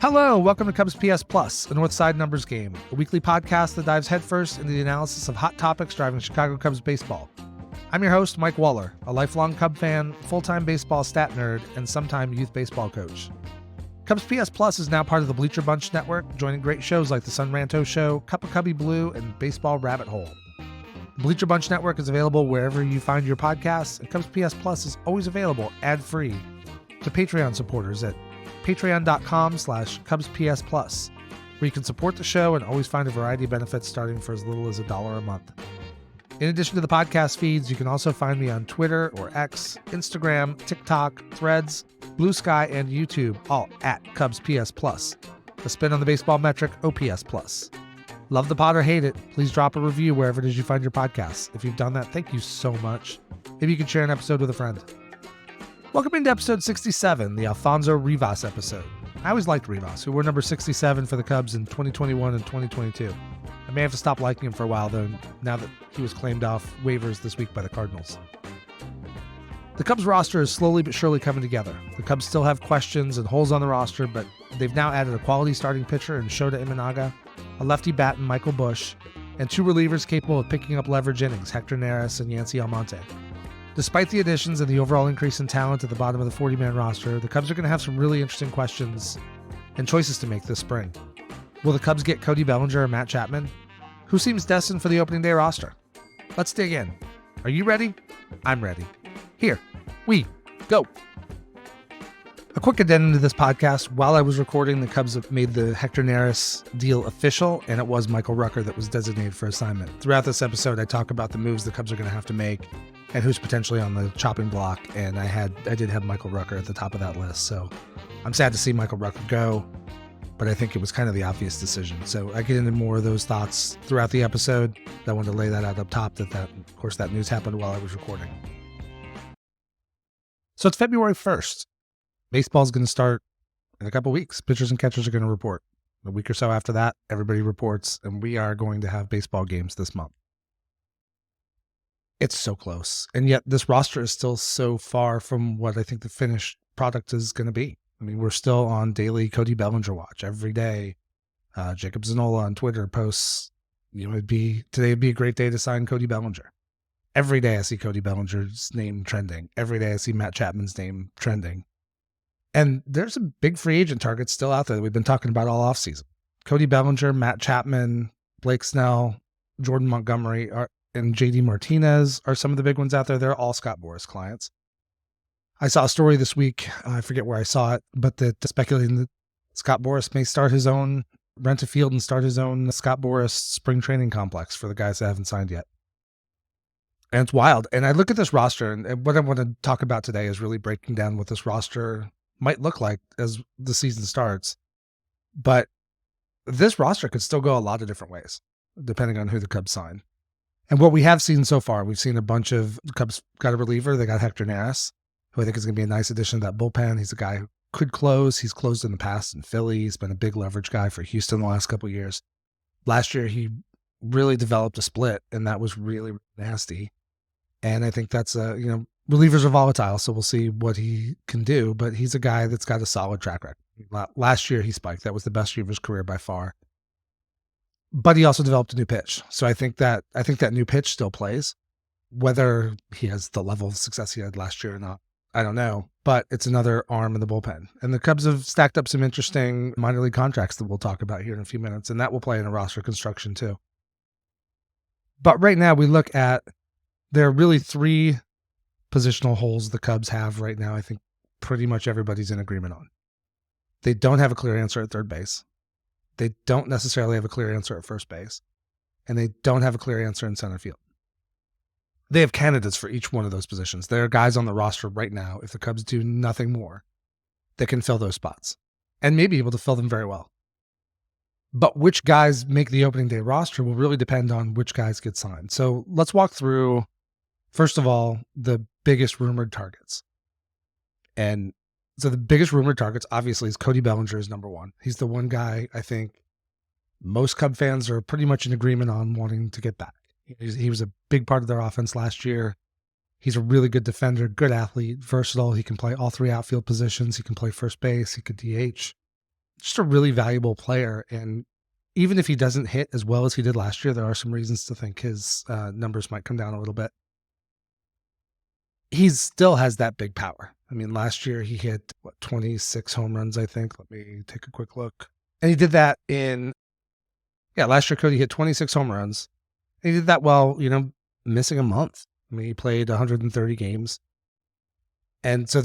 Hello, welcome to Cubs PS Plus, a North Side numbers game, a weekly podcast that dives headfirst into the analysis of hot topics driving Chicago Cubs baseball. I'm your host, Mike Waller, a lifelong Cub fan, full-time baseball stat nerd, and sometime youth baseball coach. Cubs PS Plus is now part of the Bleacher Bunch network, joining great shows like The Sun Ranto Show, Cup of Cubby Blue, and Baseball Rabbit Hole. The Bleacher Bunch network is available wherever you find your podcasts, and Cubs PS Plus is always available ad-free to Patreon supporters at patreon.com/CubsPS+, where you can support the show and always find a variety of benefits starting for as little as $1 a month. In addition to the podcast feeds, you can also find me on Twitter or X, Instagram, TikTok, Threads, Blue Sky, and YouTube, all at CubsPS+, a spin on the baseball metric OPS+. Love the pod or hate it, please drop a review wherever it is you find your podcasts. If you've done that, thank you so much. Maybe you can share an episode with a friend. Welcome into episode 67, the Alfonso Rivas episode. I always liked Rivas, who wore number 67 for the Cubs in 2021 and 2022. I may have to stop liking him for a while, though, now that he was claimed off waivers this week by the Cardinals. The Cubs roster is slowly but surely coming together. The Cubs still have questions and holes on the roster, but they've now added a quality starting pitcher in Shota Imanaga, a lefty bat in Michael Busch, and two relievers capable of picking up leverage innings, Hector Neris and Yancy Almonte. Despite the additions and the overall increase in talent at the bottom of the 40-man roster, the Cubs are going to have some really interesting questions and choices to make this spring. Will the Cubs get Cody Bellinger or Matt Chapman? Who seems destined for the opening day roster? Let's dig in. Are you ready? I'm ready. Here we go. A quick addendum to this podcast. While I was recording, the Cubs have made the Hector Neris deal official, and it was Michael Rucker that was designated for assignment. Throughout this episode, I talk about the moves the Cubs are going to have to make and who's potentially on the chopping block, and I did have Michael Rucker at the top of that list, so I'm sad to see Michael Rucker go, but I think it was kind of the obvious decision. So I get into more of those thoughts throughout the episode. I wanted to lay that out up top, that of course that news happened while I was recording. So it's February 1st. Baseball's going to start in a couple weeks. Pitchers and catchers are going to report. A week or so after that, everybody reports, and we are going to have baseball games this month. It's so close. And yet this roster is still so far from what I think the finished product is going to be. I mean, we're still on daily Cody Bellinger watch every day. Jacob Zanola on Twitter posts, today would be a great day to sign Cody Bellinger. Every day I see Cody Bellinger's name trending. Every day I see Matt Chapman's name trending. And there's a big free agent target still out there that we've been talking about all offseason. Cody Bellinger, Matt Chapman, Blake Snell, Jordan Montgomery and JD Martinez are some of the big ones out there. They're all Scott Boras clients. I saw a story this week, I forget where I saw it, but that speculating that Scott Boras may rent a field and start his own Scott Boras spring training complex for the guys that haven't signed yet. And it's wild. And I look at this roster, and what I want to talk about today is really breaking down what this roster might look like as the season starts. But this roster could still go a lot of different ways, depending on who the Cubs sign. And what we have seen so far, we've seen a bunch of Cubs got a reliever. They got Hector Neris, who I think is going to be a nice addition to that bullpen. He's a guy who could close. He's closed in the past in Philly. He's been a big leverage guy for Houston the last couple of years. Last year, he really developed a split, and that was really nasty. And I think that's relievers are volatile, so we'll see what he can do. But he's a guy that's got a solid track record. Last year, he spiked. That was the best year of his career by far. But he also developed a new pitch. So I think that new pitch still plays. Whether he has the level of success he had last year or not, I don't know. But it's another arm in the bullpen. And the Cubs have stacked up some interesting minor league contracts that we'll talk about here in a few minutes. And that will play in a roster construction too. But right now we look at, there are really three positional holes the Cubs have right now. I think pretty much everybody's in agreement on. They don't have a clear answer at third base. They don't necessarily have a clear answer at first base, and they don't have a clear answer in center field. They have candidates for each one of those positions. There are guys on the roster right now, if the Cubs do nothing more, that can fill those spots and may be able to fill them very well. But which guys make the opening day roster will really depend on which guys get signed. So let's walk through, first of all, the biggest rumored targets. And so the biggest rumored targets, obviously, is Cody Bellinger is number one. He's the one guy I think most Cub fans are pretty much in agreement on wanting to get back. He was a big part of their offense last year. He's a really good defender, good athlete, versatile. He can play all three outfield positions. He can play first base. He could DH. just a really valuable player. And even if he doesn't hit as well as he did last year, there are some reasons to think his numbers might come down a little bit. He still has that big power. I mean, last year he hit 26 home runs, I think. Let me take a quick look. And he did that last year Cody hit 26 home runs. He did that while, missing a month. I mean, he played 130 games. And so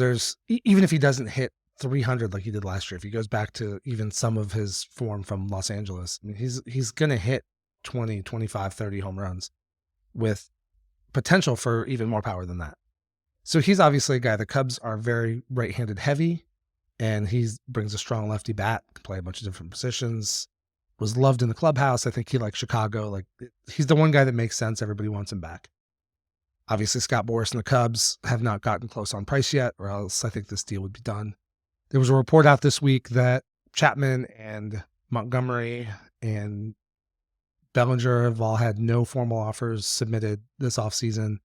even if he doesn't hit 300 like he did last year, if he goes back to even some of his form from Los Angeles, I mean, he's going to hit 20, 25, 30 home runs with potential for even more power than that. So he's obviously a guy. The Cubs are very right-handed heavy, and he brings a strong lefty bat, can play a bunch of different positions, was loved in the clubhouse. I think he likes Chicago. Like, he's the one guy that makes sense. Everybody wants him back. Obviously, Scott Boras and the Cubs have not gotten close on price yet, or else I think this deal would be done. There was a report out this week that Chapman and Montgomery and Bellinger have all had no formal offers submitted this offseason,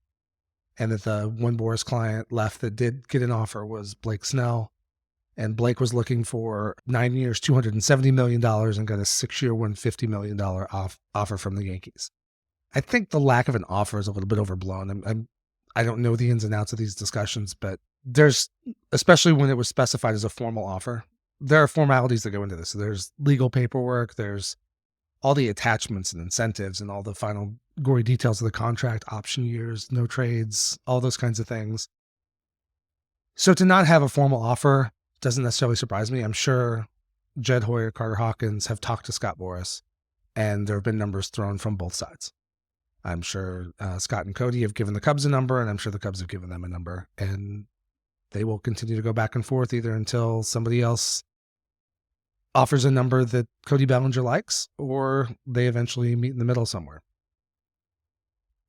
and that the one Boras client left that did get an offer was Blake Snell. And Blake was looking for 9 years, $270 million, and got a 6-year, $150 million offer from the Yankees. I think the lack of an offer is a little bit overblown. I don't know the ins and outs of these discussions, but there's, especially when it was specified as a formal offer, there are formalities that go into this. So there's legal paperwork, there's all the attachments and incentives and all the final gory details of the contract, option years, no trades, all those kinds of things. So to not have a formal offer doesn't necessarily surprise me. I'm sure Jed Hoyer, Carter Hawkins have talked to Scott Boras, and there have been numbers thrown from both sides. I'm sure Scott and Cody have given the Cubs a number, and I'm sure the Cubs have given them a number, and they will continue to go back and forth either until somebody else offers a number that Cody Bellinger likes, or they eventually meet in the middle somewhere.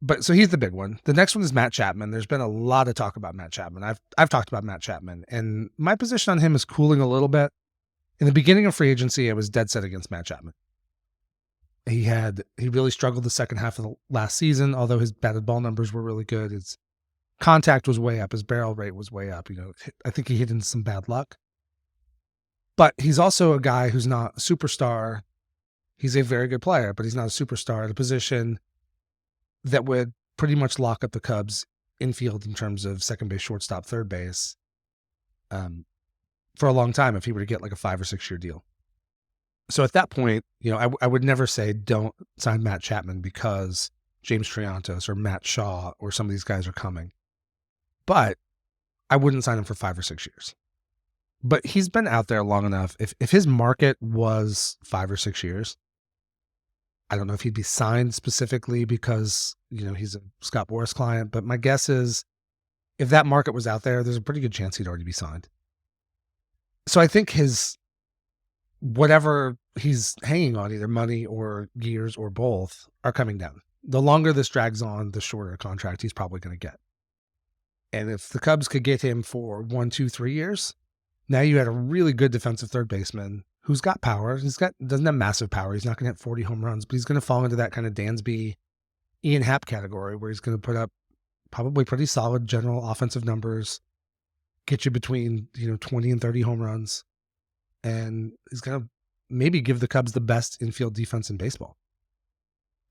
But so he's the big one. The next one is Matt Chapman. There's been a lot of talk about Matt Chapman. I've talked about Matt Chapman, and my position on him is cooling a little bit. In the beginning of free agency, I was dead set against Matt Chapman. He really struggled the second half of the last season, although his batted ball numbers were really good. His contact was way up. His barrel rate was way up. I think he hit into some bad luck. But he's also a guy who's not a superstar. He's a very good player, but he's not a superstar at a position that would pretty much lock up the Cubs infield in terms of second base, shortstop, third base for a long time if he were to get like a 5 or 6 year deal. So at that point, I would never say don't sign Matt Chapman because James Triantos or Matt Shaw or some of these guys are coming. But I wouldn't sign him for 5 or 6 years. But he's been out there long enough. If his market was 5 or 6 years, I don't know if he'd be signed specifically because, he's a Scott Boras client. But my guess is if that market was out there, there's a pretty good chance he'd already be signed. So I think whatever he's hanging on, either money or years or both, are coming down. The longer this drags on, the shorter contract he's probably going to get. And if the Cubs could get him for 1, 2, 3 years, now you had a really good defensive third baseman who's got power. Doesn't have massive power. He's not going to hit 40 home runs, but he's going to fall into that kind of Dansby, Ian Happ category where he's going to put up probably pretty solid general offensive numbers, get you between 20 and 30 home runs, and he's going to maybe give the Cubs the best infield defense in baseball.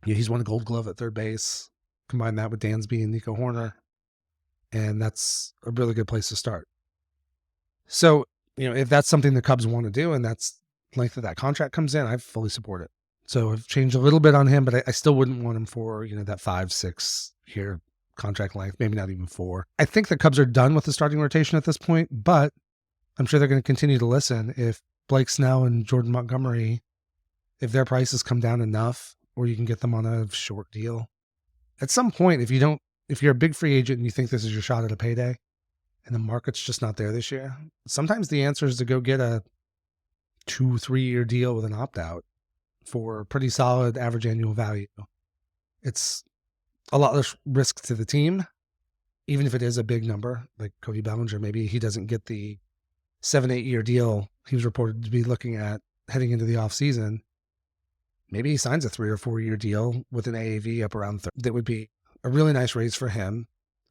He's won a Gold Glove at third base. Combine that with Dansby and Nico Horner, and that's a really good place to start. So, if that's something the Cubs want to do and that's length of that contract comes in, I fully support it. So I've changed a little bit on him, but I still wouldn't want him for, that 5, 6 year contract length, maybe not even 4. I think the Cubs are done with the starting rotation at this point, but I'm sure they're going to continue to listen. If Blake Snell and Jordan Montgomery, if their prices come down enough, or you can get them on a short deal, at some point, if you're a big free agent and you think this is your shot at a payday, and the market's just not there this year, sometimes the answer is to go get a 2-3 year deal with an opt-out for pretty solid average annual value. It's a lot less risk to the team, even if it is a big number, like Cody Bellinger. Maybe he doesn't get the 7-8 year deal he was reported to be looking at heading into the offseason. Maybe he signs a 3 or 4 year deal with an AAV up around 30. That would be a really nice raise for him.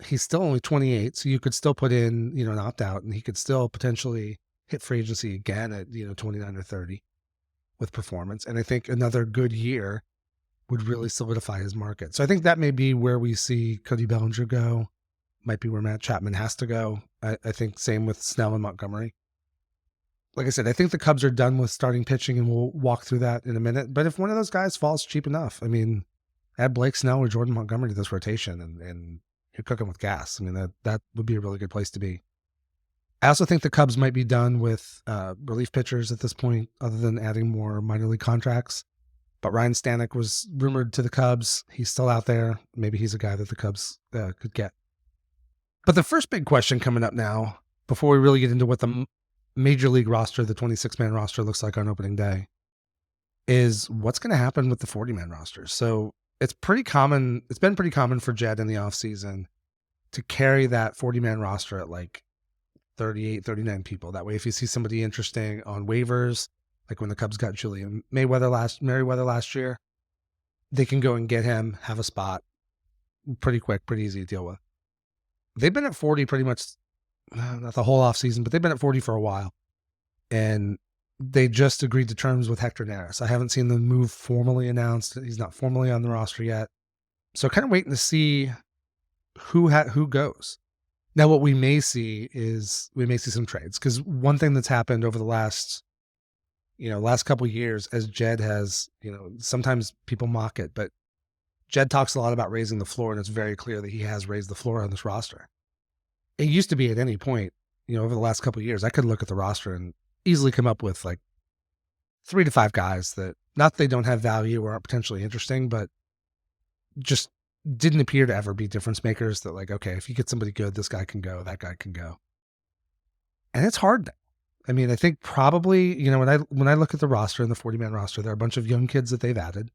He's still only 28, so you could still put in, an opt-out, and he could still potentially hit free agency again at 29 or 30 with performance. And I think another good year would really solidify his market. So I think that may be where we see Cody Bellinger go. Might be where Matt Chapman has to go. I think same with Snell and Montgomery. Like I said, I think the Cubs are done with starting pitching, and we'll walk through that in a minute. But if one of those guys falls cheap enough, I mean, add Blake Snell or Jordan Montgomery to this rotation, and you're cooking with gas. I mean, that would be a really good place to be. I also think the Cubs might be done with relief pitchers at this point, other than adding more minor league contracts. But Ryan Stanek was rumored to the Cubs. He's still out there. Maybe he's a guy that the Cubs could get. But the first big question coming up now, before we really get into what the major league roster, the 26-man roster, looks like on opening day, is what's going to happen with the 40-man roster. So it's pretty common. It's been pretty common for Jed in the offseason to carry that 40-man roster at like 38, 39 people. That way, if you see somebody interesting on waivers, like when the Cubs got Julian Merriweather last year, they can go and get him, have a spot pretty quick, pretty easy to deal with. They've been at 40 pretty much, not the whole offseason, but they've been at 40 for a while. And they just agreed to terms with Hector Neris. I haven't seen the move formally announced. He's not formally on the roster yet. So kind of waiting to see who goes. Now, what we may see some trades, because one thing that's happened over the last couple of years, as Jed has, sometimes people mock it, but Jed talks a lot about raising the floor, and it's very clear that he has raised the floor on this roster. It used to be at any point, over the last couple of years, I could look at the roster and easily come up with like 3 to 5 guys that, not that they don't have value or aren't potentially interesting, but just didn't appear to ever be difference makers that like, okay, if you get somebody good, this guy can go, that guy can go. And it's hard now. I mean, I think probably, when I look at the roster and the 40-man roster, there are a bunch of young kids that they've added.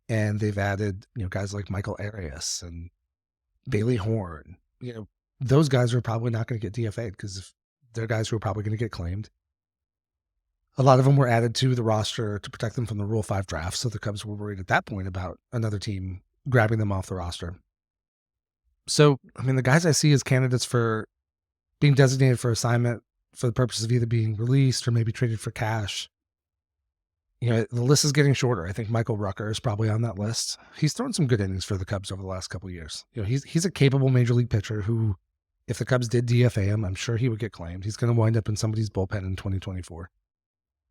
And they've added, guys like Michael Arias and Bailey Horn. Those guys are probably not going to get DFA'd because they're guys who are probably going to get claimed. A lot of them were added to the roster to protect them from the Rule 5 draft. So the Cubs were worried at that point about another team grabbing them off the roster. So, I mean, the guys I see as candidates for being designated for assignment for the purpose of either being released or maybe traded for cash, the list is getting shorter. I think Michael Rucker is probably on that list. He's thrown some good innings for the Cubs over the last couple of years. He's a capable major league pitcher who, if the Cubs did DFA him, I'm sure he would get claimed. He's going to wind up in somebody's bullpen in 2024.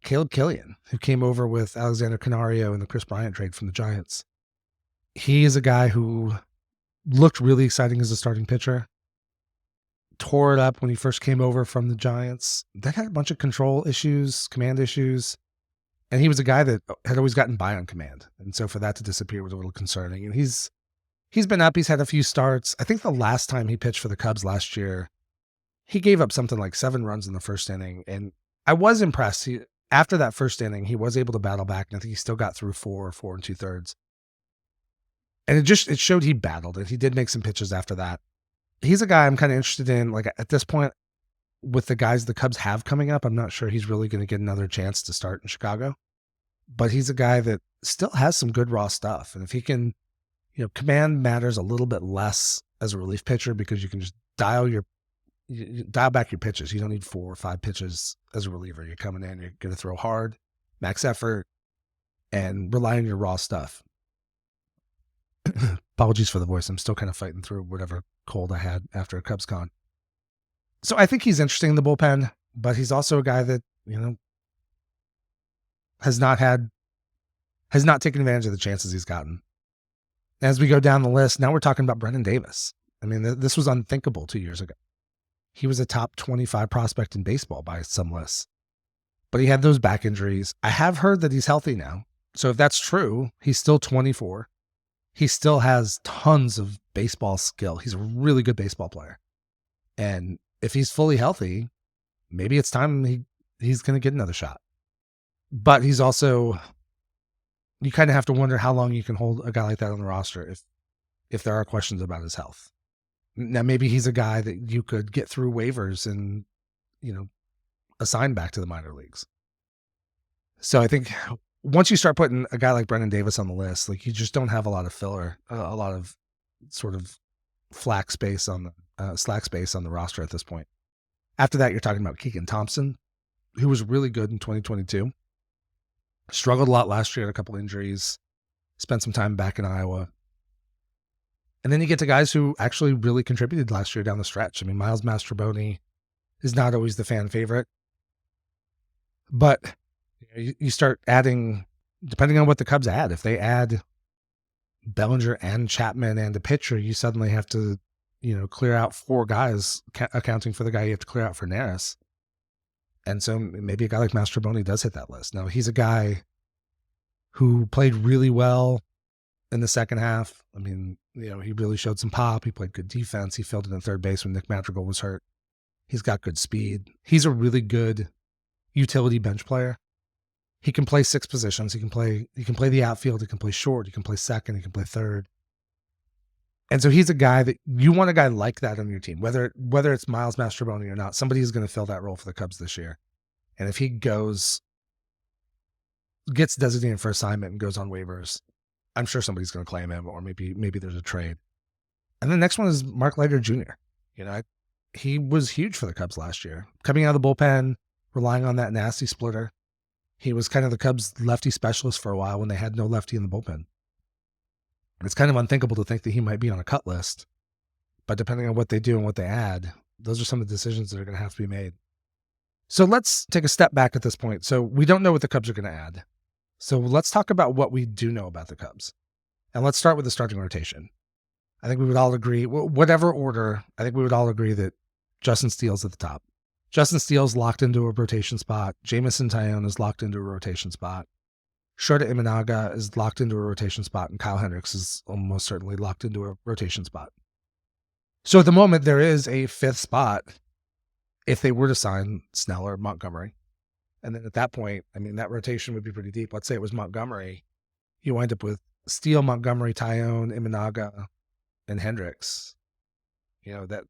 Caleb Killian, who came over with Alexander Canario in the Chris Bryant trade from the Giants. He is a guy who looked really exciting as a starting pitcher. Tore it up when he first came over from the Giants. Then had a bunch of control issues, command issues. And he was a guy that had always gotten by on command. And so for that to disappear was a little concerning. And he's been up. He's had a few starts. I think the last time he pitched for the Cubs last year, he gave up something like 7 runs in the first inning. And I was impressed. After that first inning, he was able to battle back. And I think he still got through 4 2/3. And it showed he battled. And he did make some pitches after that. He's a guy I'm kind of interested in. Like at this point, with the guys the Cubs have coming up, I'm not sure he's really going to get another chance to start in Chicago. But he's a guy that still has some good raw stuff. And if he can, command matters a little bit less as a relief pitcher because you can just dial back your pitches. You don't need 4 or 5 pitches as a reliever. You're coming in, you're going to throw hard, max effort, and rely on your raw stuff. Apologies for the voice. I'm still kind of fighting through whatever cold I had after a Cubs con. So I think he's interesting in the bullpen, but he's also a guy that, has not taken advantage of the chances he's gotten. As we go down the list, now we're talking about Brendan Davis. I mean, this was unthinkable 2 years ago. He was a top 25 prospect in baseball by some lists, but he had those back injuries. I have heard that he's healthy now. So if that's true, he's still 24. He still has tons of baseball skill. He's a really good baseball player. And if he's fully healthy, maybe it's time he's going to get another shot. But he's also, you kind of have to wonder how long you can hold a guy like that on the roster if there are questions about his health. Now, maybe he's a guy that you could get through waivers and, assign back to the minor leagues. So I think once you start putting a guy like Brendan Davis on the list, like you just don't have a lot of filler, a lot of sort of slack space on the roster at this point. After that, you're talking about Keegan Thompson. who was really good in 2022. Struggled a lot last year, had a couple injuries, spent some time back in Iowa. And then you get to guys who actually really contributed last year down the stretch. I mean, Miles Mastroboni is not always the fan favorite, but you start adding, depending on what the Cubs add, if they add Bellinger and Chapman and a pitcher, you suddenly have to, clear out 4 guys, accounting for the guy you have to clear out for Neris. And so maybe a guy like Mastroboni does hit that list. Now, he's a guy who played really well in the second half. I mean, he really showed some pop. He played good defense. He filled in at third base when Nick Madrigal was hurt. He's got good speed. He's a really good utility bench player. He can play 6 positions. He can play the outfield. He can play short. He can play second. He can play third. And so he's a guy that you want a guy like that on your team, whether it's Miles Mastroboni or not. Somebody is going to fill that role for the Cubs this year. And if he gets designated for assignment and goes on waivers, I'm sure somebody's going to claim him, or maybe there's a trade. And the next one is Mark Leiter Jr. He was huge for the Cubs last year, coming out of the bullpen, relying on that nasty splitter. He was kind of the Cubs' lefty specialist for a while when they had no lefty in the bullpen. It's kind of unthinkable to think that he might be on a cut list, but depending on what they do and what they add, those are some of the decisions that are going to have to be made. So let's take a step back at this point. So we don't know what the Cubs are going to add. So let's talk about what we do know about the Cubs. And let's start with the starting rotation. I think we would all agree, whatever order, I think we would all agree that Justin Steele's at the top. Justin Steele's locked into a rotation spot. Jamison Tyone is locked into a rotation spot. Shota Imanaga is locked into a rotation spot, and Kyle Hendricks is almost certainly locked into a rotation spot. So at the moment, there is a 5th spot if they were to sign Snell or Montgomery. And then at that point, I mean, that rotation would be pretty deep. Let's say it was Montgomery. You wind up with Steele, Montgomery, Tyone, Imanaga, and Hendricks. That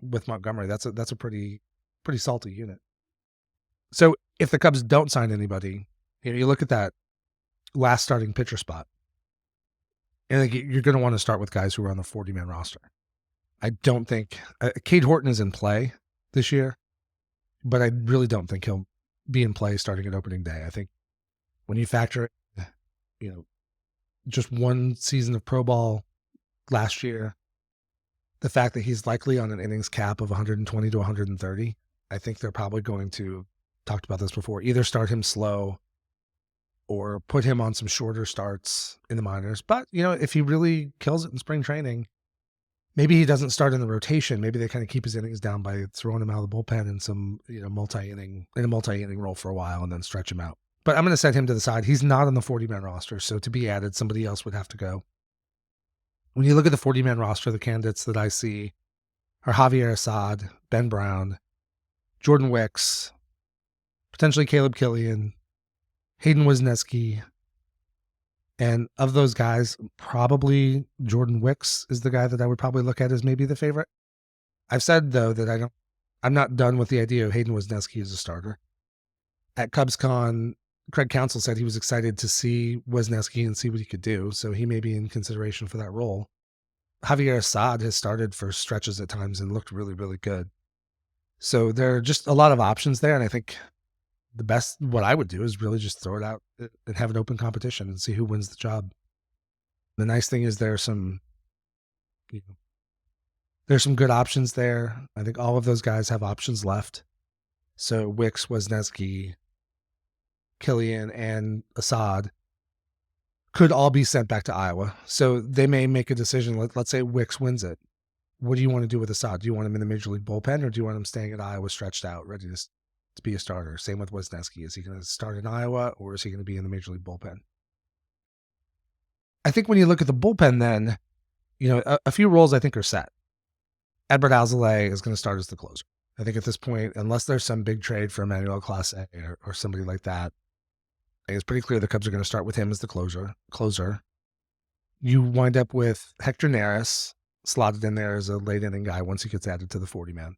with Montgomery, that's a pretty salty unit. So if the Cubs don't sign anybody, you look at that last starting pitcher spot, and I think you're going to want to start with guys who are on the 40-man roster. I don't think Cade Horton is in play this year, but I really don't think he'll be in play starting at opening day. I think when you factor, just one season of pro ball last year, the fact that he's likely on an innings cap of 120 to 130, I think they're probably going to, talked about this before, either start him slow or put him on some shorter starts in the minors. But, if he really kills it in spring training, maybe he doesn't start in the rotation. Maybe they kind of keep his innings down by throwing him out of the bullpen in some, multi-inning role for a while and then stretch him out. But I'm going to set him to the side. He's not on the 40-man roster, so to be added, somebody else would have to go. When you look at the 40-man roster, the candidates that I see are Javier Assad, Ben Brown, Jordan Wicks, potentially Caleb Killian, Hayden Wisniewski, and of those guys, probably Jordan Wicks is the guy that I would probably look at as maybe the favorite. I've said, though, that I'm not done with the idea of Hayden Wisniewski as a starter. At CubsCon, Craig Counsell said he was excited to see Wisniewski and see what he could do, so he may be in consideration for that role. Javier Assad has started for stretches at times and looked really, really good. So there are just a lot of options there, and I think what I would do is really just throw it out and have an open competition and see who wins the job. The nice thing is there's some good options there. I think all of those guys have options left. So Wicks, Wisniewski, Killian, and Assad could all be sent back to Iowa. So they may make a decision. Let's say Wicks wins it. What do you want to do with Assad? Do you want him in the major league bullpen, or do you want him staying at Iowa stretched out, ready to be a starter? Same with Wisniewski. Is he going to start in Iowa, or is he going to be in the major league bullpen? I think when you look at the bullpen, then, a few roles I think are set. Edward Alzolay is going to start as the closer. I think at this point, unless there's some big trade for Emmanuel Clase or somebody like that, I think it's pretty clear the Cubs are going to start with him as the closer. You wind up with Hector Neris slotted in there as a late inning guy once he gets added to the 40-man.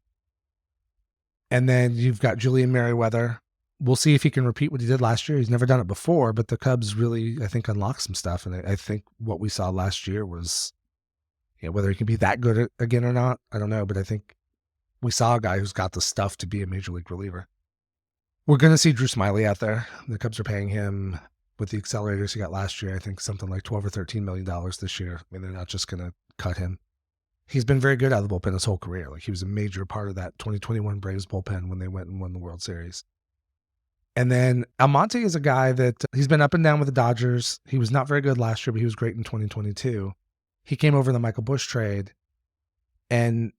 And then you've got Julian Merriweather. We'll see if he can repeat what he did last year. He's never done it before, but the Cubs really, I think, unlocked some stuff. And I think what we saw last year was, whether he can be that good again or not, I don't know. But I think we saw a guy who's got the stuff to be a major league reliever. We're going to see Drew Smiley out there. The Cubs are paying him with the accelerators he got last year. I think something like $12 or $13 million this year. I mean, they're not just going to cut him. He's been very good out of the bullpen his whole career. Like, he was a major part of that 2021 Braves bullpen when they went and won the World Series. And then Almonte is a guy that he's been up and down with the Dodgers. He was not very good last year, but he was great in 2022. He came over in the Michael Busch trade. And,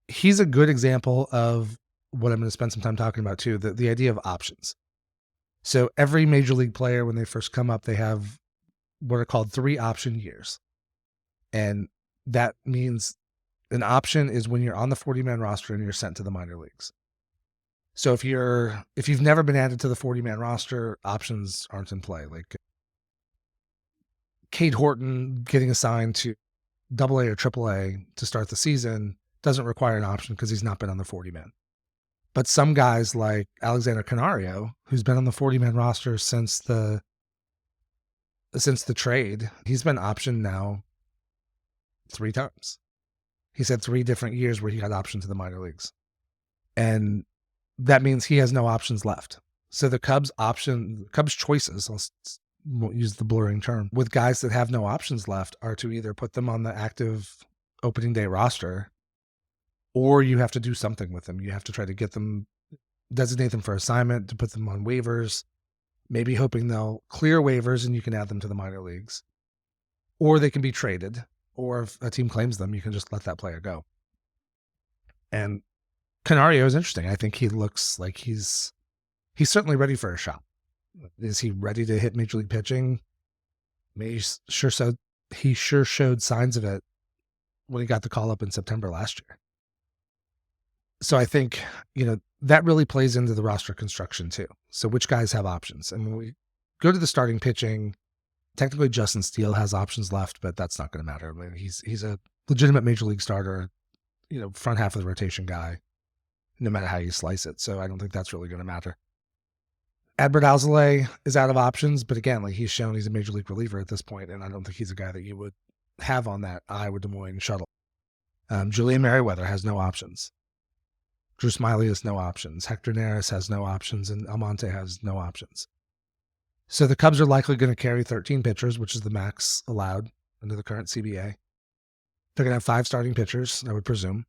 he's a good example of what I'm going to spend some time talking about too, the idea of options. So every major league player, when they first come up, they have what are called 3 option years. And that means an option is when you're on the 40-man roster and you're sent to the minor leagues. So if you've never been added to the 40-man roster, options aren't in play. Like Cade Horton getting assigned to AA or AAA to start the season doesn't require an option because he's not been on the 40-man. But some guys like Alexander Canario, who's been on the 40-man roster since the trade, he's been optioned now 3 times. He's had 3 different years where he got optioned to the minor leagues. And that means he has no options left. So the Cubs choices, won't use the blurring term, with guys that have no options left are to either put them on the active opening day roster, or you have to do something with them. You have to try to get them, designate them for assignment, to put them on waivers, maybe hoping they'll clear waivers and you can add them to the minor leagues. Or they can be traded, or if a team claims them, you can just let that player go. And Canario is interesting. I think he looks like he's certainly ready for a shot. Is he ready to hit major league pitching? He sure showed signs of it when he got the call up in September last year. So I think, that really plays into the roster construction too. So which guys have options? And when we go to the starting pitching, technically Justin Steele has options left, but that's not going to matter. I mean, he's a legitimate major league starter, front half of the rotation guy, no matter how you slice it. So I don't think that's really going to matter. Adbert Alzolay is out of options, but again, like, he's shown he's a major league reliever at this point, and I don't think he's a guy that you would have on that Iowa Des Moines shuttle. Julian Merriweather has no options. Drew Smiley has no options. Hector Neris has no options, and Almonte has no options. So the Cubs are likely going to carry 13 pitchers, which is the max allowed under the current CBA. They're going to have 5 starting pitchers, I would presume.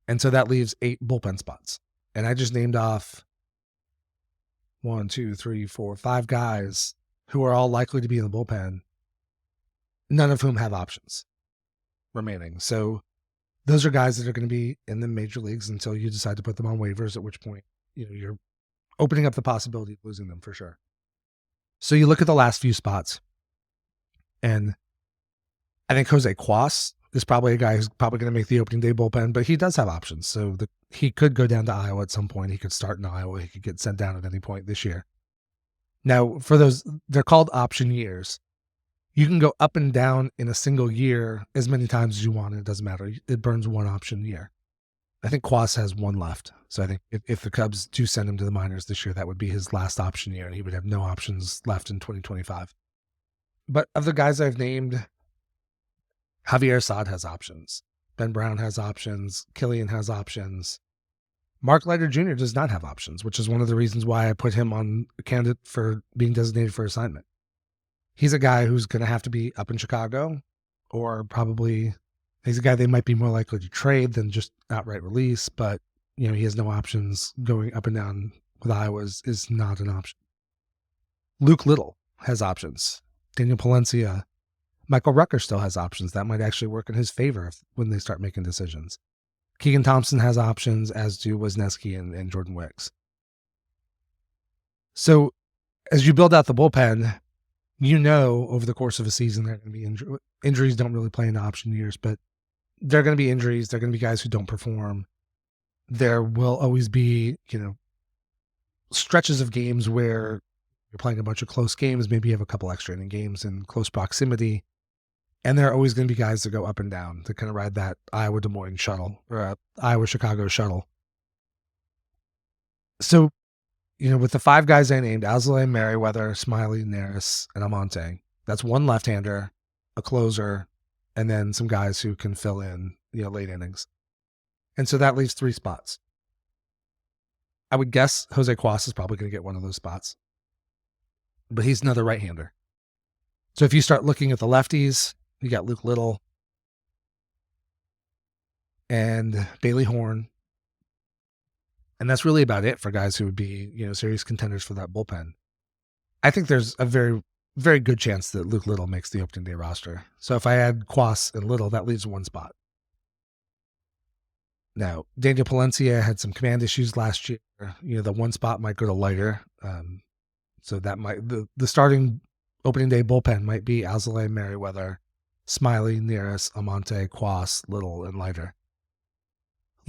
And so that leaves 8 bullpen spots. And I just named off 5 guys who are all likely to be in the bullpen, none of whom have options remaining. So those are guys that are going to be in the major leagues until you decide to put them on waivers, at which point, you're opening up the possibility of losing them for sure. So you look at the last few spots, and I think Jose Cuas is probably a guy who's probably going to make the opening day bullpen, but he does have options. So he could go down to Iowa at some point. He could start in Iowa. He could get sent down at any point this year. Now, for those, they're called option years. You can go up and down in a single year as many times as you want. It doesn't matter. It burns 1 option year. I think Cuas has 1 left. So I think if the Cubs do send him to the minors this year, that would be his last option year, and he would have no options left in 2025. But of the guys I've named, Javier Assad has options. Ben Brown has options. Killian has options. Mark Leiter Jr. does not have options, which is one of the reasons why I put him on a candidate for being designated for assignment. He's a guy who's going to have to be up in Chicago, or probably he's a guy they might be more likely to trade than just outright release, but he has no options. Going up and down with Iowa is not an option. Luke Little has options. Daniel Palencia. Michael Rucker still has options. That might actually work in his favor when they start making decisions. Keegan Thompson has options, as do Wisniewski and Jordan Wicks. So as you build out the bullpen, over the course of a season, there are going to be injuries. Don't really play into option years, but there are going to be injuries. There are going to be guys who don't perform. There will always be, stretches of games where you're playing a bunch of close games. Maybe you have a couple extra inning games in close proximity. And there are always going to be guys that go up and down to kind of ride that Iowa Des Moines shuttle, or Iowa Chicago shuttle. So, with the 5 guys I named, Alzolay, Merriweather, Smiley, Neris, and Almonte, that's 1 left-hander, a closer, and then some guys who can fill in, late innings. And so that leaves 3 spots. I would guess Jose Cuas is probably going to get one of those spots, but he's another right-hander. So if you start looking at the lefties, you got Luke Little and Bailey Horn, and that's really about it for guys who would be, serious contenders for that bullpen. I think there's a very, very good chance that Luke Little makes the opening day roster. So if I add Cuas and Little, that leaves one spot. Now, Daniel Palencia had some command issues last year. The one spot might go to Leiter. So that might, the starting opening day bullpen might be Alzolay, Merriweather, Smiley, Neris, Almonte, Cuas, Little, and Leiter.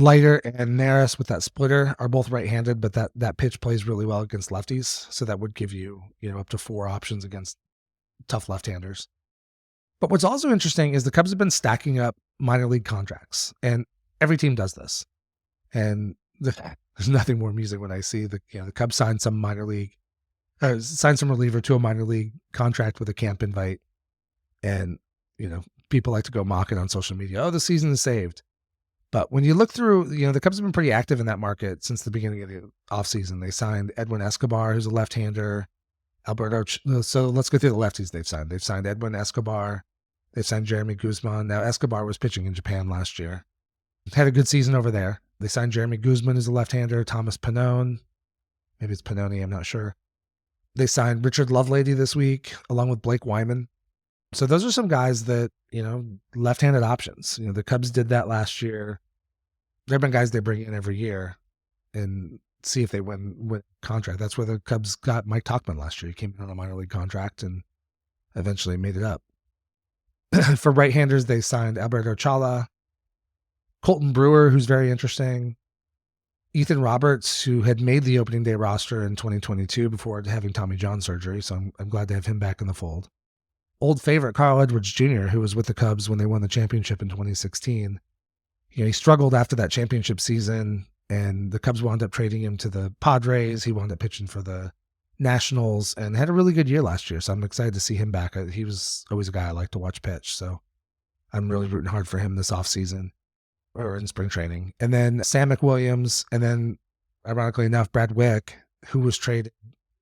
Leiter and Neris with that splitter are both right-handed, but that pitch plays really well against lefties. So that would give you, up to 4 options against tough left-handers. But what's also interesting is the Cubs have been stacking up minor league contracts, and every team does this. And there's nothing more amusing when I see the Cubs sign some reliever to a minor league contract with a camp invite, and people like to go mock it on social media. Oh, the season is saved. But when you look through, the Cubs have been pretty active in that market since the beginning of the offseason. They signed Edwin Escobar, who's a left-hander. So let's go through the lefties they've signed. They've signed Edwin Escobar. They've signed Jeremy Guzman. Now, Escobar was pitching in Japan last year. Had a good season over there. They signed Jeremy Guzman as a left-hander. Thomas Pannone. Maybe it's Pannone, I'm not sure. They signed Richard Lovelady this week, along with Blake Wyman. So those are some guys that, left-handed options. The Cubs did that last year. There have been guys they bring in every year and see if they win contract. That's where the Cubs got Mike Tauchman last year. He came in on a minor league contract and eventually made it up. For right-handers, they signed Alberto Chala, Colton Brewer, who's very interesting, Ethan Roberts, who had made the opening day roster in 2022 before having Tommy John surgery. So I'm glad to have him back in the fold. Old favorite Carl Edwards Jr., who was with the Cubs when they won the championship in 2016. He struggled after that championship season, and the Cubs wound up trading him to the Padres. He wound up pitching for the Nationals and had a really good year last year. So I'm excited to see him back. He was always a guy I like to watch pitch. So I'm really rooting hard for him this offseason or in spring training. And then Sam McWilliams, and then ironically enough, Brad Wick, who was traded,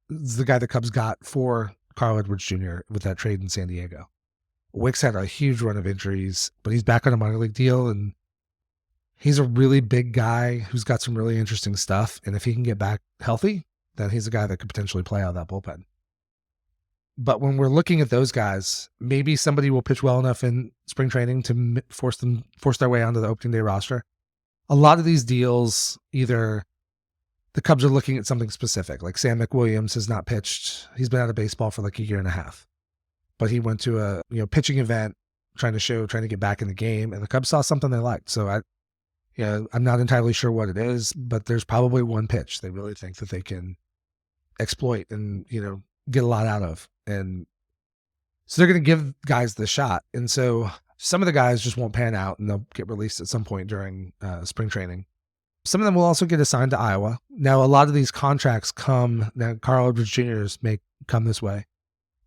is the guy the Cubs got for Carl Edwards Jr. with that trade in San Diego. Wick's had a huge run of injuries, but he's back on a minor league deal, and he's a really big guy who's got some really interesting stuff. And if he can get back healthy, then he's a guy that could potentially play out of that bullpen. But when we're looking at those guys, maybe somebody will pitch well enough in spring training to force their way onto the opening day roster. A lot of these deals, either the Cubs are looking at something specific, like Sam McWilliams has not pitched. He's been out of baseball for like a year and a half, but he went to a pitching event trying to get back in the game, and the Cubs saw something they liked. So I'm not entirely sure what it is, but there's probably one pitch they really think that they can exploit and, get a lot out of. And so they're going to give guys the shot. And so some of the guys just won't pan out and they'll get released at some point during spring training. Some of them will also get assigned to Iowa. Now, a lot of these contracts now Carl Edwards Jr.'s may come this way.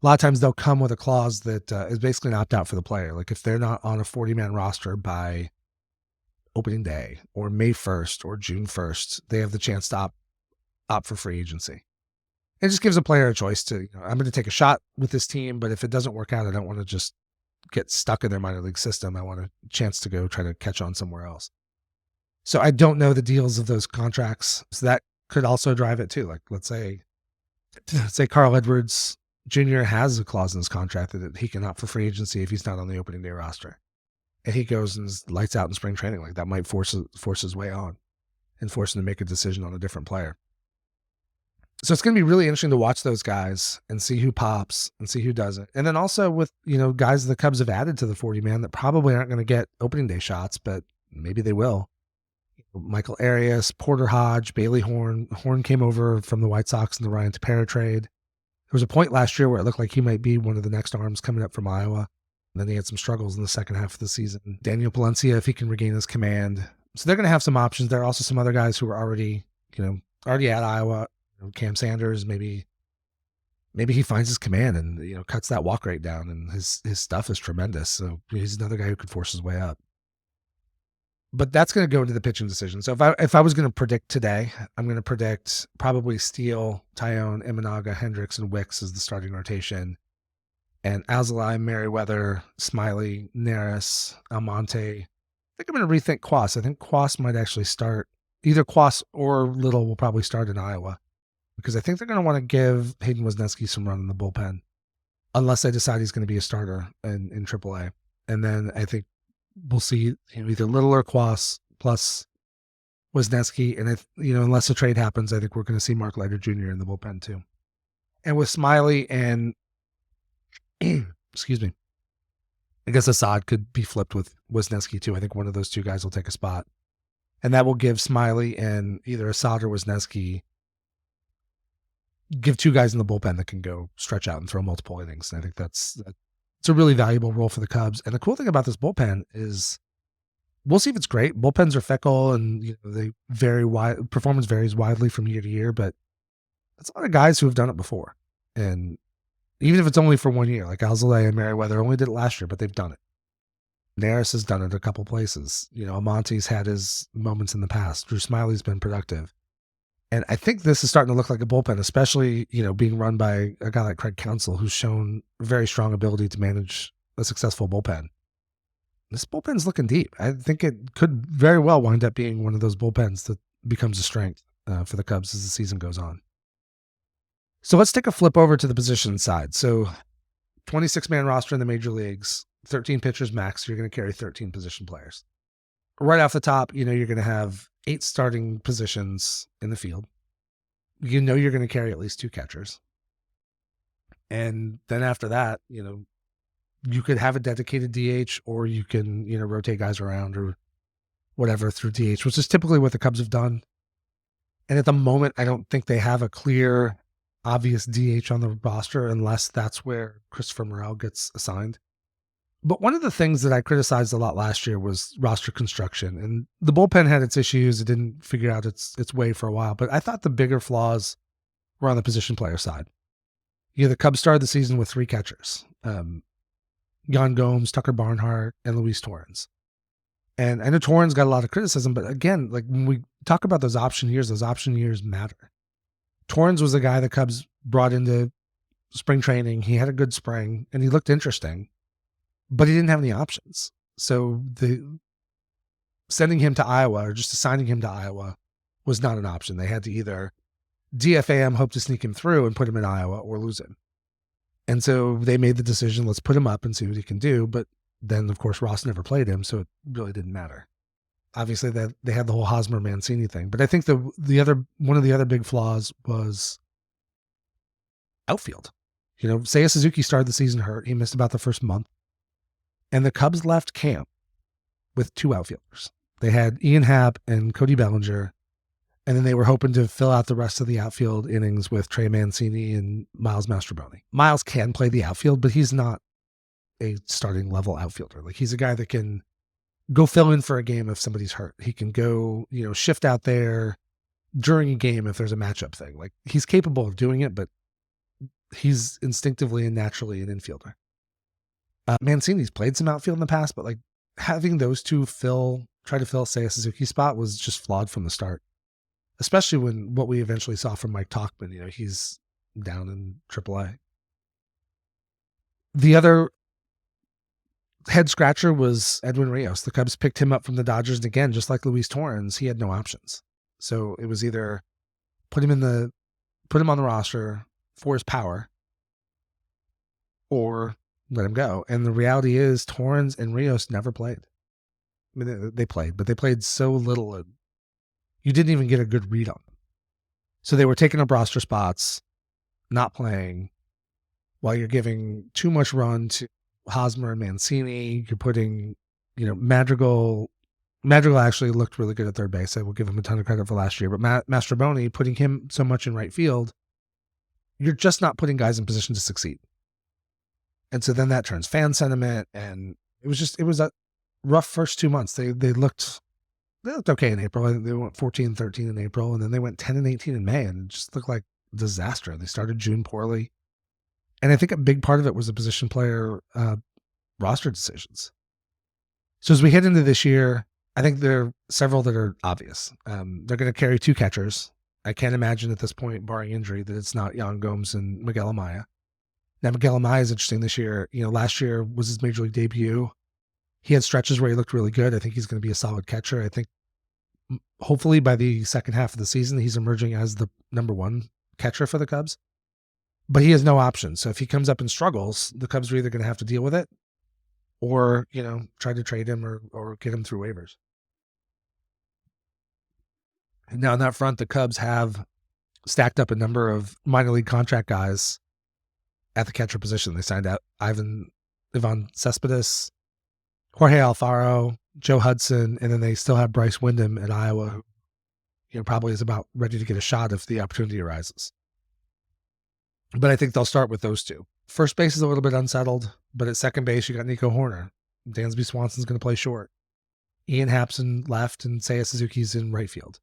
A lot of times they'll come with a clause that is basically an opt-out for the player. Like if they're not on a 40-man roster by opening day or May 1st or June 1st, they have the chance to opt for free agency. It just gives a player a choice to, I'm going to take a shot with this team, but if it doesn't work out, I don't want to just get stuck in their minor league system. I want a chance to go try to catch on somewhere else. So I don't know the deals of those contracts. So that could also drive it too. Like let's say Carl Edwards Jr. has a clause in his contract that he can opt for free agency if he's not on the opening day roster. And he goes and lights out in spring training. Like that might force his way on and force him to make a decision on a different player. So it's going to be really interesting to watch those guys and see who pops and see who doesn't. And then also with, guys the Cubs have added to the 40-man that probably aren't going to get opening day shots, but maybe they will. Michael Arias, Porter Hodge, Bailey Horn. Horn came over from the White Sox in the Ryan Tepera trade. There was a point last year where it looked like he might be one of the next arms coming up from Iowa. And then he had some struggles in the second half of the season. Daniel Palencia, if he can regain his command. So they're going to have some options. There are also some other guys who are already at Iowa. Cam Sanders, maybe he finds his command and cuts that walk rate down, and his stuff is tremendous. So he's another guy who could force his way up. But that's going to go into the pitching decision. So if I was going to predict today, I'm going to predict probably Steele, Tyone, Imanaga, Hendricks, and Wicks as the starting rotation. And Alzolay, Merriweather, Smiley, Neris, Almonte. I think I'm going to rethink Quas. I think Quas might actually start. Either Quas or Little will probably start in Iowa, because I think they're going to want to give Hayden Wesneski some run in the bullpen, unless they decide he's going to be a starter in AAA. And then I think we'll see either Little or Quas plus Wesneski. And unless a trade happens, I think we're going to see Mark Leiter Jr. in the bullpen too. And with Smiley and excuse me, I guess Assad could be flipped with Wesneski too. I think one of those two guys will take a spot, and that will give Smiley and either Assad or Wesneski give two guys in the bullpen that can go stretch out and throw multiple innings. And I think it's a really valuable role for the Cubs. And the cool thing about this bullpen is we'll see if it's great. Bullpens are fickle, and they vary wide. Performance varies widely from year to year, but it's a lot of guys who have done it before. And even if it's only for 1 year, like Alzolay and Merriweather only did it last year, but they've done it. Neris has done it a couple places. Amonte's had his moments in the past. Drew Smiley's been productive. And I think this is starting to look like a bullpen, especially, being run by a guy like Craig Counsell, who's shown very strong ability to manage a successful bullpen. This bullpen's looking deep. I think it could very well wind up being one of those bullpens that becomes a strength for the Cubs as the season goes on. So let's take a flip over to the position side. So 26-man roster in the major leagues, 13 pitchers max. So you're going to carry 13 position players. Right off the top, you're going to have 8 starting positions in the field. You're going to carry at least 2 catchers. And then after that, you could have a dedicated DH, or you can, rotate guys around or whatever through DH, which is typically what the Cubs have done. And at the moment, I don't think they have a clear, obvious DH on the roster unless that's where Christopher Morel gets assigned. But one of the things that I criticized a lot last year was roster construction, and the bullpen had its issues. It didn't figure out its way for a while, but I thought the bigger flaws were on the position player side. The Cubs started the season with 3 catchers, Jan Gomes, Tucker Barnhart, and Luis Torrens. And I know Torrens got a lot of criticism, but again, like when we talk about those option years matter. Torrens was the guy the Cubs brought into spring training. He had a good spring and he looked interesting, but he didn't have any options. So sending him to Iowa or just assigning him to Iowa was not an option. They had to either DFA him, hope to sneak him through and put him in Iowa, or lose him. And so they made the decision, let's put him up and see what he can do. But then, of course, Ross never played him, so it really didn't matter. Obviously, that they had the whole Hosmer Mancini thing. But I think one of the other big flaws was outfield. Seiya Suzuki started the season hurt. He missed about the first month. And the Cubs left camp with 2 outfielders. They had Ian Happ and Cody Bellinger, and then they were hoping to fill out the rest of the outfield innings with Trey Mancini and Miles Mastrobuoni. Miles can play the outfield, but he's not a starting level outfielder. Like, he's a guy that can go fill in for a game if somebody's hurt. He can go, shift out there during a game if there's a matchup thing. Like, he's capable of doing it, but he's instinctively and naturally an infielder. Mancini's played some outfield in the past, but like having those two try to fill Seiya Suzuki's spot was just flawed from the start. Especially when what we eventually saw from Mike Tauchman, he's down in AAA. The other head scratcher was Edwin Rios. The Cubs picked him up from the Dodgers, and again, just like Luis Torrens, he had no options. So it was either put him on the roster for his power, or let him go. And the reality is Torrens and Rios never played. I mean, they played, but they played so little, and you didn't even get a good read on them. So they were taking up roster spots, not playing, while you're giving too much run to Hosmer and Mancini. You're putting, Madrigal actually looked really good at third base. I will give him a ton of credit for last year, but Mastrobuoni, putting him so much in right field, you're just not putting guys in position to succeed. And so then that turns fan sentiment, and it was a rough first 2 months. They looked okay in April. I think they went 14-13 in April, and then they went 10-18 in May, and it just looked like disaster. They started June poorly. And I think a big part of it was the position player roster decisions. So as we head into this year, I think there are several that are obvious. They're going to carry 2 catchers. I can't imagine at this point, barring injury, that it's not Yan Gomes and Miguel Amaya. Now, Miguel Amaya is interesting this year. Last year was his major league debut. He had stretches where he looked really good. I think he's going to be a solid catcher. I think hopefully by the second half of the season, he's emerging as the number 1 catcher for the Cubs. But he has no option. So if he comes up and struggles, the Cubs are either going to have to deal with it or, try to trade him or get him through waivers. Now, on that front, the Cubs have stacked up a number of minor league contract guys at the catcher position. They signed out Ivan Cespedes, Jorge Alfaro, Joe Hudson, and then they still have Bryce Wyndham at Iowa, who probably is about ready to get a shot if the opportunity arises. But I think they'll start with those 2. First base is a little bit unsettled, but at second base, you got Nico Horner. Dansby Swanson's going to play short. Ian Hampson left, and Seiya Suzuki's in right field.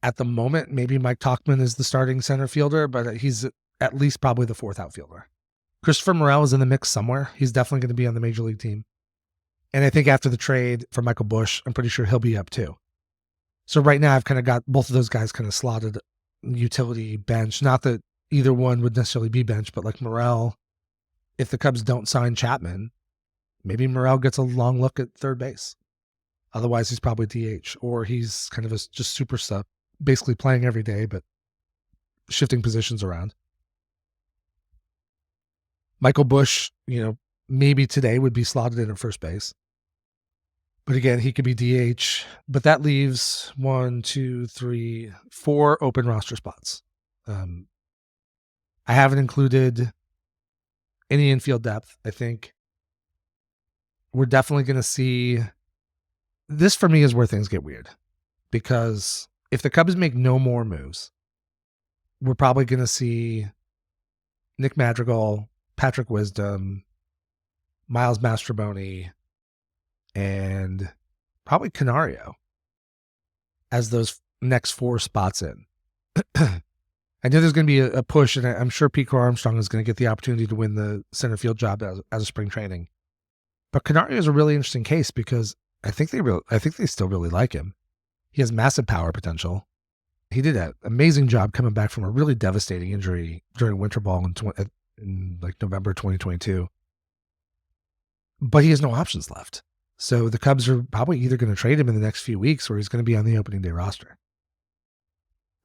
At the moment, maybe Mike Tauchman is the starting center fielder, but he's at least probably the 4th outfielder. Christopher Morel is in the mix somewhere. He's definitely going to be on the major league team. And I think after the trade for Michael Busch, I'm pretty sure he'll be up too. So right now, I've kind of got both of those guys kind of slotted utility bench. Not that either one would necessarily be bench, but like Morel, if the Cubs don't sign Chapman, maybe Morel gets a long look at third base. Otherwise, he's probably DH, or he's kind of just super sub, basically playing every day, but shifting positions around. Michael Busch, maybe today would be slotted in at first base. But again, he could be DH. But that leaves 1, 2, 3, 4 open roster spots. I haven't included any infield depth. I think we're definitely going to see this. For me is where things get weird, because if the Cubs make no more moves, we're probably going to see Nick Madrigal, Patrick Wisdom, Miles Mastrobuoni, and probably Canario as those next 4 spots in. I know there's going to be a push, and I'm sure Pete Crow Armstrong is going to get the opportunity to win the center field job as a spring training. But Canario is a really interesting case because I think they still really like him. He has massive power potential. He did an amazing job coming back from a really devastating injury during winter ball in like November 2022. But he has no options left. So the Cubs are probably either going to trade him in the next few weeks, or he's going to be on the opening day roster.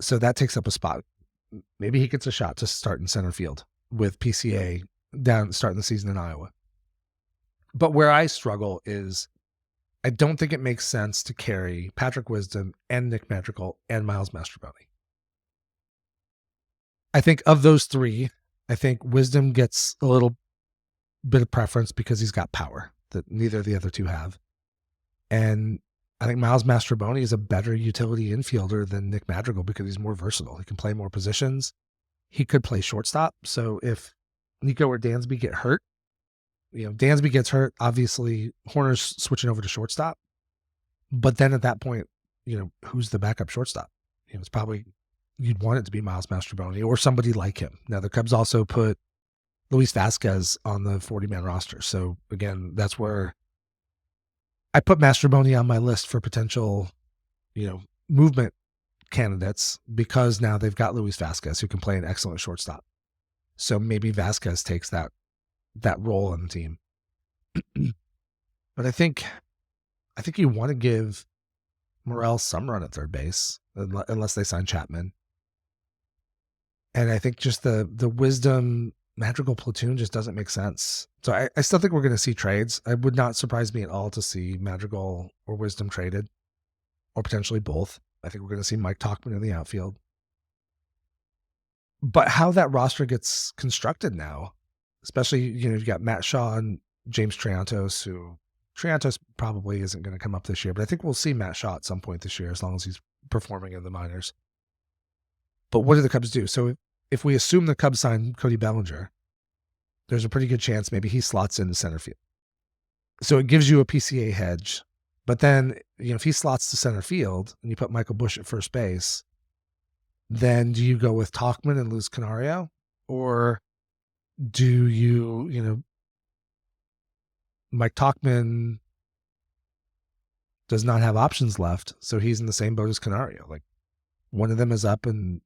So that takes up a spot. Maybe he gets a shot to start in center field with PCA starting the season in Iowa. But where I struggle is I don't think it makes sense to carry Patrick Wisdom and Nick Madrigal and Miles Mastrobuoni. I think of those 3, I think Wisdom gets a little bit of preference because he's got power that neither of the other 2 have. And I think Miles Mastrobuoni is a better utility infielder than Nick Madrigal because he's more versatile. He can play more positions. He could play shortstop. So if Nico or Dansby get hurt, Dansby gets hurt, obviously Horner's switching over to shortstop. But then at that point, who's the backup shortstop? It's probably, you'd want it to be Miles Mastrobuoni or somebody like him. Now, the Cubs also put Luis Vasquez on the 40-man roster. So again, that's where I put Mastrobuoni on my list for potential, movement candidates, because now they've got Luis Vasquez, who can play an excellent shortstop. So maybe Vasquez takes that role on the team. But I think you want to give Morel some run at third base, unless they sign Chapman. And I think just the Wisdom Madrigal platoon just doesn't make sense. So I still think we're going to see trades. It would not surprise me at all to see Madrigal or Wisdom traded, or potentially both. I think we're going to see Mike Tauchman in the outfield. But how that roster gets constructed now, especially, you've got Matt Shaw and James Triantos, who Triantos probably isn't going to come up this year, but I think we'll see Matt Shaw at some point this year as long as he's performing in the minors. But what do the Cubs do? So if we assume the Cubs sign Cody Bellinger, there's a pretty good chance maybe he slots into center field. So it gives you a PCA hedge. But then, if he slots to center field and you put Michael Busch at first base, then do you go with Tauchman and lose Canario? Or do you, Mike Tauchman, does not have options left, so he's in the same boat as Canario. Like, one of them is up, and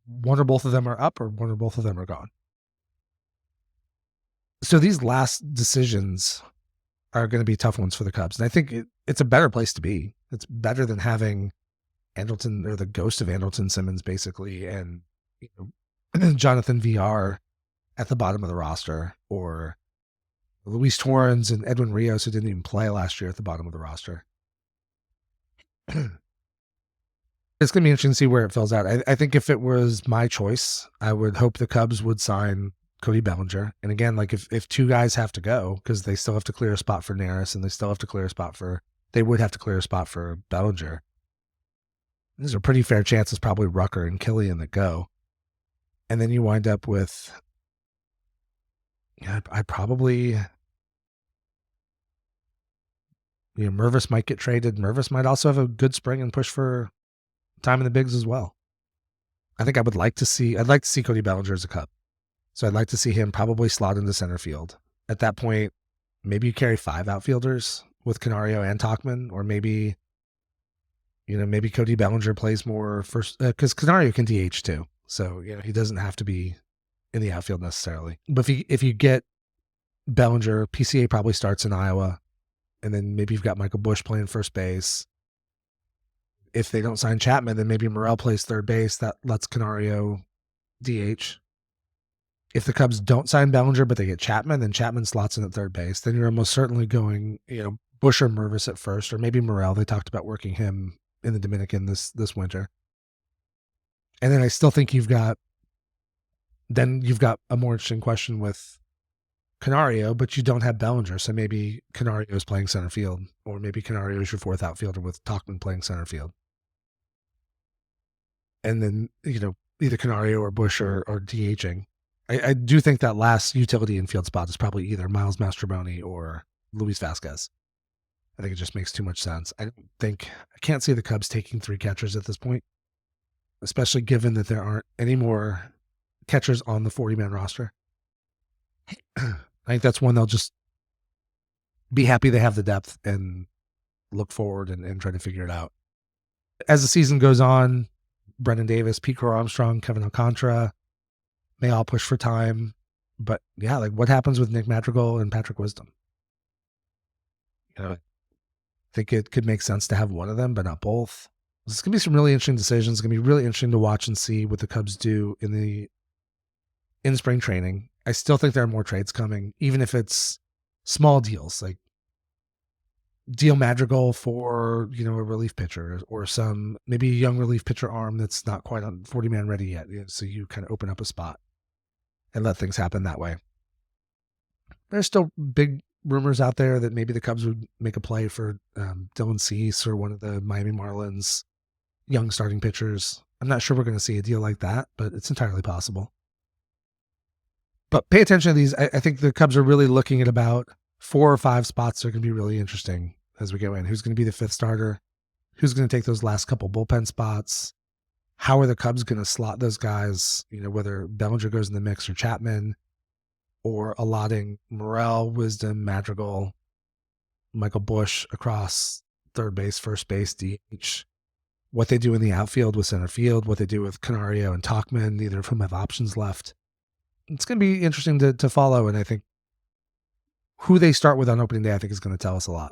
one or both of them are up, or one or both of them are gone. So these last decisions are going to be tough ones for the Cubs, and I think it's a better place to be. It's better than having Andrelton, or the ghost of Andrelton Simmons, basically, and Jonathan VR at the bottom of the roster, or Luis Torrens and Edwin Rios, who didn't even play last year, at the bottom of the roster. It's going to be interesting to see where it fills out. I think if it was my choice, I would hope the Cubs would sign Cody Bellinger. And again, like if two guys have to go, because they still have to clear a spot for Neris, and they still have to clear a spot for, they would have to clear a spot for Bellinger. There's a pretty fair chance it's probably Rucker and Killian that go. And then you wind up with, I probably, Mervis might get traded. Mervis might also have a good spring and push for time in the bigs as well. I think I'd like to see Cody Bellinger as a Cub. So I'd like to see him probably slot into center field. At that point, maybe you carry 5 outfielders with Canario and Tauchman, or maybe Cody Bellinger plays more first, because Canario can DH too. So, he doesn't have to be in the outfield necessarily. But if you get Bellinger, PCA probably starts in Iowa, and then maybe you've got Michael Busch playing first base. If they don't sign Chapman, then maybe Morel plays third base. That lets Canario DH. If the Cubs don't sign Bellinger, but they get Chapman, then Chapman slots in at third base. Then you're almost certainly going, Busch or Mervis at first, or maybe Morel. They talked about working him in the Dominican this winter. And then I still think you've got a more interesting question with Canario, but you don't have Bellinger. So maybe Canario is playing center field, or maybe Canario is your 4th outfielder with Tauchman playing center field. And then, either Canario or Busch are DHing. I do think that last utility infield spot is probably either Miles Mastrobuoni or Luis Vasquez. I think it just makes too much sense. I can't see the Cubs taking 3 catchers at this point, especially given that there aren't any more catchers on the 40-man roster. I think that's one they'll just be happy they have the depth and look forward and try to figure it out. As the season goes on, Brendan Davis, Pete Crow Armstrong, Kevin Alcantara may all push for time. But yeah, like what happens with Nick Madrigal and Patrick Wisdom? I think it could make sense to have one of them, but not both. It's going to be some really interesting decisions. It's going to be really interesting to watch and see what the Cubs do in spring training. I still think there are more trades coming, even if it's small deals, like deal Madrigal for, a relief pitcher, or some, maybe a young relief pitcher arm that's not quite on 40-man ready yet. So you kind of open up a spot and let things happen that way. There's still big rumors out there that maybe the Cubs would make a play for Dylan Cease or one of the Miami Marlins young starting pitchers. I'm not sure we're going to see a deal like that, but it's entirely possible. But pay attention to these. I think the Cubs are really looking at about 4 or 5 spots that are going to be really interesting as we go in. Who's going to be the 5th starter? Who's going to take those last couple bullpen spots? How are the Cubs going to slot those guys? Whether Bellinger goes in the mix or Chapman, or allotting Morel, Wisdom, Madrigal, Michael Busch across third base, first base, DH. What they do in the outfield with center field, what they do with Canario and Tauchman, neither of whom have options left. It's going to be interesting to follow, and I think who they start with on opening day, I think, is going to tell us a lot.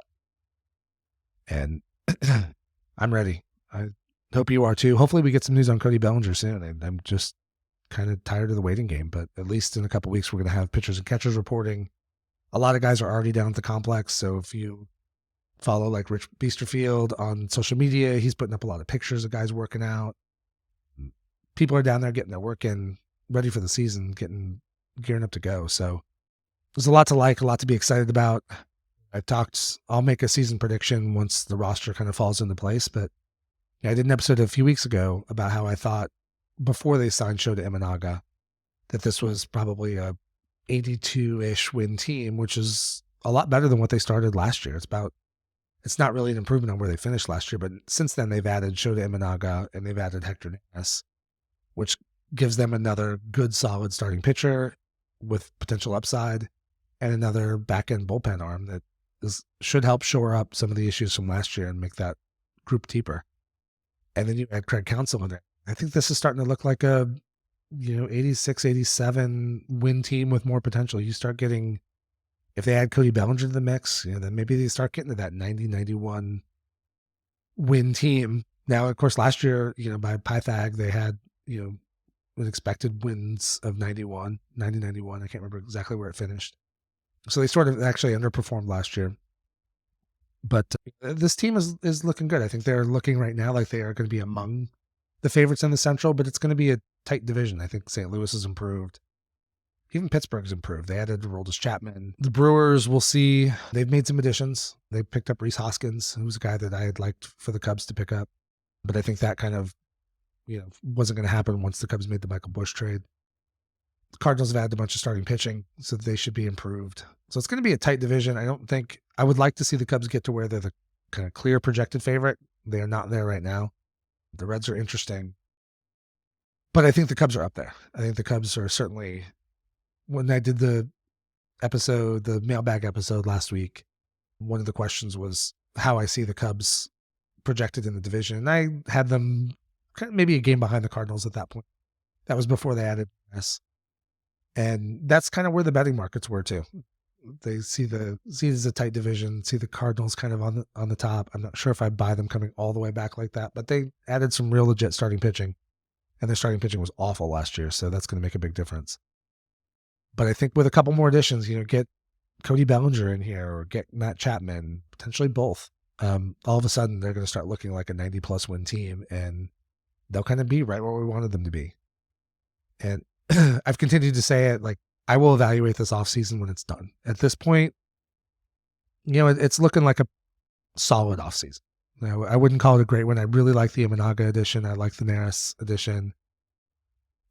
And I'm ready. I hope you are too. Hopefully we get some news on Cody Bellinger soon. I'm just kind of tired of the waiting game, but at least in a couple weeks, we're going to have pitchers and catchers reporting. A lot of guys are already down at the complex. So if you follow like Rich Beasterfield on social media, he's putting up a lot of pictures of guys working out. People are down there getting their work in, ready for the season, gearing up to go. So there's a lot to like, a lot to be excited about. I'll make a season prediction once the roster kind of falls into place, but I did an episode a few weeks ago about how I thought before they signed Shota Imanaga that this was probably a 82-ish win team, which is a lot better than what they started last year. It's not really an improvement on where they finished last year, but since then they've added Shota Imanaga and they've added Hector Neris, which gives them another good, solid starting pitcher with potential upside and another back-end bullpen arm that should help shore up some of the issues from last year and make that group deeper. And then you add Craig Counsell in there. I think this is starting to look like a 86, 87 win team with more potential. You start getting, if they add Cody Bellinger to the mix, then maybe they start getting to that 90, 91 win team. Now, of course, last year, by Pythag, they had, an expected wins of 90, 91. I can't remember exactly where it finished. So they sort of actually underperformed last year. But this team is looking good. I think they're looking right now like they are going to be among the favorites in the Central, but it's going to be a tight division. I think St. Louis has improved. Even Pittsburgh's improved. They added Aroldis Chapman. The Brewers, we'll see. They've made some additions. They picked up Rhys Hoskins, who was a guy that I had liked for the Cubs to pick up. But I think that kind of, wasn't going to happen once the Cubs made the Michael Busch trade. The Cardinals have added a bunch of starting pitching, so they should be improved. So it's going to be a tight division. I would like to see the Cubs get to where they're the kind of clear projected favorite. They are not there right now. The Reds are interesting. But I think the Cubs are up there. I think the Cubs are certainly, when I did the mailbag episode last week, one of the questions was how I see the Cubs projected in the division. And I had them maybe a game behind the Cardinals at that point. That was before they added us. And that's kind of where the betting markets were too. They see it as a tight division, see the Cardinals kind of on the top. I'm not sure if I buy them coming all the way back like that, but they added some real legit starting pitching. And their starting pitching was awful last year, so that's going to make a big difference. But I think with a couple more additions, get Cody Bellinger in here or get Matt Chapman, potentially both. All of a sudden, they're going to start looking like a 90-plus win team, and they'll kind of be right where we wanted them to be. And I've continued to say it, like, I will evaluate this offseason when it's done. At this point, it's looking like a solid offseason. I wouldn't call it a great one. I really like the Imanaga edition. I like the Neris edition.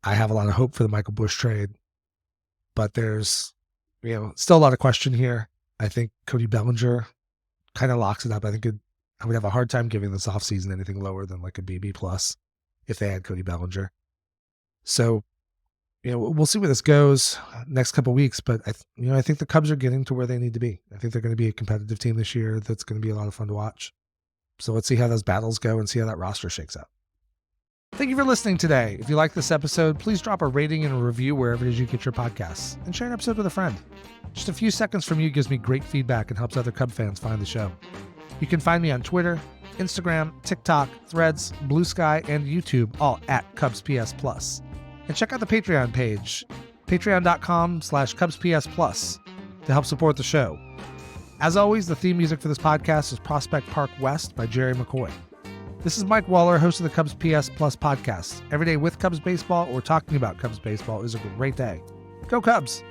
I have a lot of hope for the Michael Busch trade. But there's, still a lot of question here. I think Cody Bellinger kind of locks it up. I would have a hard time giving this offseason anything lower than like a BB plus if they had Cody Bellinger. So, we'll see where this goes next couple of weeks. But I think the Cubs are getting to where they need to be. I think they're going to be a competitive team this year. That's going to be a lot of fun to watch. So let's see how those battles go and see how that roster shakes out. Thank you for listening today. If you like this episode, please drop a rating and a review wherever it is you get your podcasts, and share an episode with a friend. Just a few seconds from you gives me great feedback and helps other Cub fans find the show. You can find me on Twitter, Instagram, TikTok, Threads, Blue Sky, and YouTube, all at CubsPS+. And check out the Patreon page, patreon.com/CubsPS+, to help support the show. As always, the theme music for this podcast is Prospect Park West by Jerry McCoy. This is Mike Waller, host of the Cubs PS Plus podcast. Every day with Cubs baseball or talking about Cubs baseball is a great day. Go Cubs!